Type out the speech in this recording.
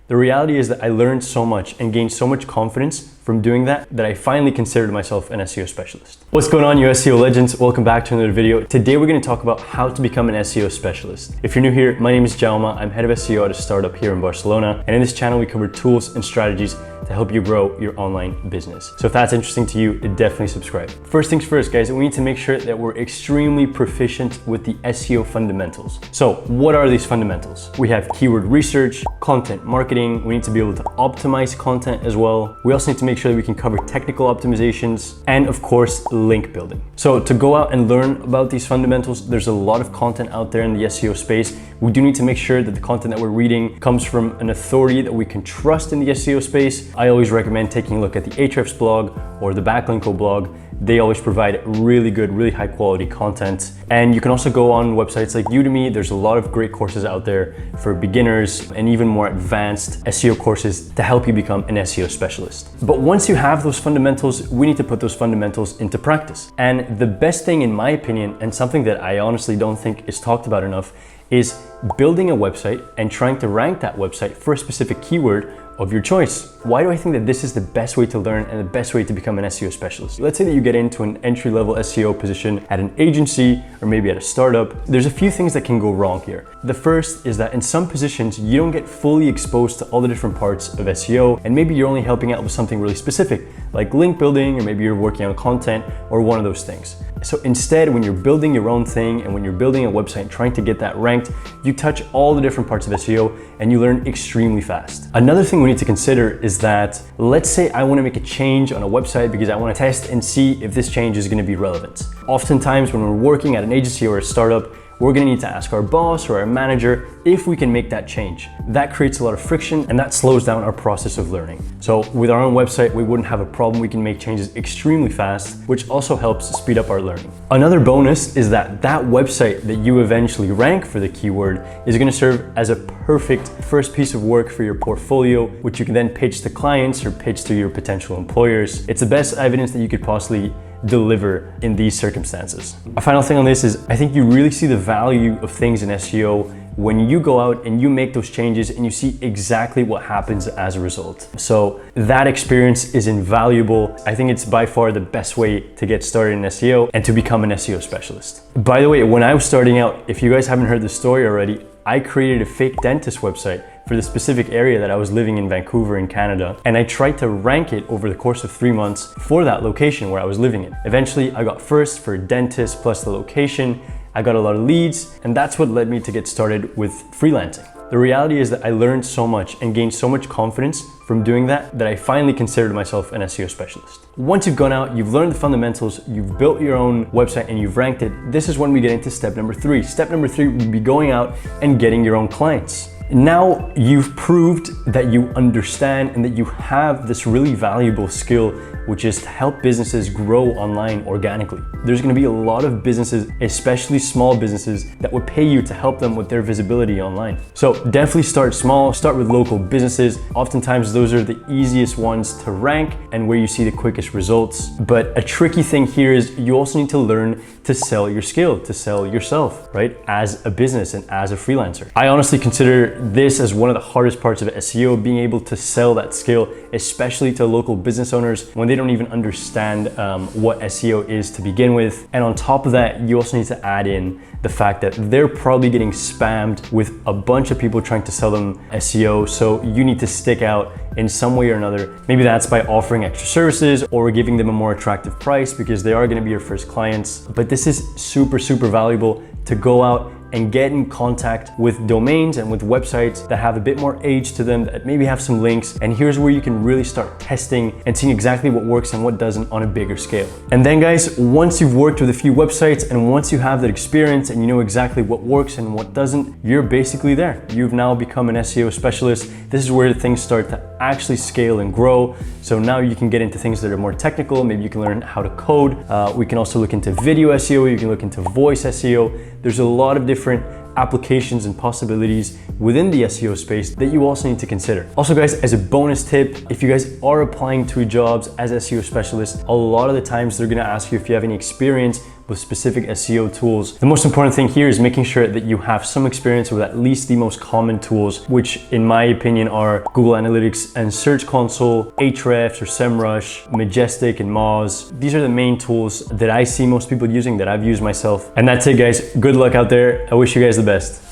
The reality is that I learned so much and gained so much confidence from doing that I finally considered myself an SEO specialist. What's going on, you SEO legends? Welcome back to another video. Today we're going to talk about how to become an SEO specialist. If you're new here, my name is Jaume. I'm head of SEO at a startup here in Barcelona. And in this channel, we cover tools and strategies to help you grow your online business. So if that's interesting to you, definitely subscribe. First things first, guys, we need to make sure that we're extremely proficient with the SEO fundamentals. So what are these fundamentals? We have keyword research, content marketing. We need to be able to optimize content as well. We also need to make sure that we can cover technical optimizations and of course, link building. So to go out and learn about these fundamentals, there's a lot of content out there in the SEO space. We do need to make sure that the content that we're reading comes from an authority that we can trust in the SEO space. I always recommend taking a look at the Ahrefs blog or the Backlinko blog. They always provide really good, really high quality content. And you can also go on websites like Udemy. There's a lot of great courses out there for beginners and even more advanced SEO courses to help you become an SEO specialist. But once you have those fundamentals, we need to put those fundamentals into practice. And the best thing, in my opinion, and something that I honestly don't think is talked about enough, is building a website and trying to rank that website for a specific keyword of your choice. Why do I think that this is the best way to learn and the best way to become an SEO specialist? Let's say that you get into an entry-level SEO position at an agency or maybe at a startup. There's a few things that can go wrong here. The first is that in some positions, you don't get fully exposed to all the different parts of SEO, and maybe you're only helping out with something really specific, like link building, or maybe you're working on content or one of those things. So instead, when you're building your own thing and when you're building a website and trying to get that ranked, you touch all the different parts of SEO and you learn extremely fast. Another thing we need to consider is that, let's say I want to make a change on a website because I want to test and see if this change is going to be relevant. Oftentimes when we're working at an agency or a startup, we're going to need to ask our boss or our manager if we can make that change. That creates a lot of friction and that slows down our process of learning. So with our own website, we wouldn't have a problem. We can make changes extremely fast, which also helps speed up our learning. Another bonus is that website that you eventually rank for the keyword is going to serve as a perfect first piece of work for your portfolio, which you can then pitch to clients or pitch to your potential employers. It's the best evidence that you could possibly deliver in these circumstances. A final thing on this is I think you really see the value of things in SEO when you go out and you make those changes and you see exactly what happens as a result. So that experience is invaluable. I think it's by far the best way to get started in SEO and to become an SEO specialist. By the way, when I was starting out, if you guys haven't heard the story already, I created a fake dentist website for the specific area that I was living in, Vancouver in Canada. And I tried to rank it over the course of 3 months for that location where I was living in. Eventually, I got first for dentist plus the location. I got a lot of leads, and that's what led me to get started with freelancing. The reality is that I learned so much and gained so much confidence from doing that I finally considered myself an SEO specialist. Once you've gone out, you've learned the fundamentals, you've built your own website and you've ranked it, this is when we get into step number 3. Step number 3 would be going out and getting your own clients. Now you've proved that you understand and that you have this really valuable skill, which is to help businesses grow online organically. There's going to be a lot of businesses, especially small businesses, that would pay you to help them with their visibility online. So definitely start small, start with local businesses. Oftentimes those are the easiest ones to rank and where you see the quickest results. But a tricky thing here is you also need to learn to sell your skill, to sell yourself, right? As a business and as a freelancer. I honestly consider this as one of the hardest parts of SEO, being able to sell that skill, especially to local business owners when they don't even understand what SEO is to begin with. And on top of that, you also need to add in the fact that they're probably getting spammed with a bunch of people trying to sell them SEO. So you need to stick out in some way or another. Maybe that's by offering extra services or giving them a more attractive price because they are going to be your first clients. But this is super, super valuable to go out and get in contact with domains and with websites that have a bit more age to them, that maybe have some links. And here's where you can really start testing and seeing exactly what works and what doesn't on a bigger scale. And then guys, once you've worked with a few websites and once you have that experience and you know exactly what works and what doesn't, you're basically there. You've now become an SEO specialist. This is where things start to actually scale and grow. So now you can get into things that are more technical. Maybe you can learn how to code. We can also look into video SEO. You can look into voice SEO. There's a lot of different applications and possibilities within the SEO space that you also need to consider. Also guys, as a bonus tip, if you guys are applying to jobs as SEO specialists, a lot of the times they're gonna ask you if you have any experience with specific SEO tools. The most important thing here is making sure that you have some experience with at least the most common tools, which in my opinion are Google Analytics and Search Console, Ahrefs or SEMrush, Majestic and Moz. These are the main tools that I see most people using, that I've used myself. And that's it, guys. Good luck out there. I wish you guys the best.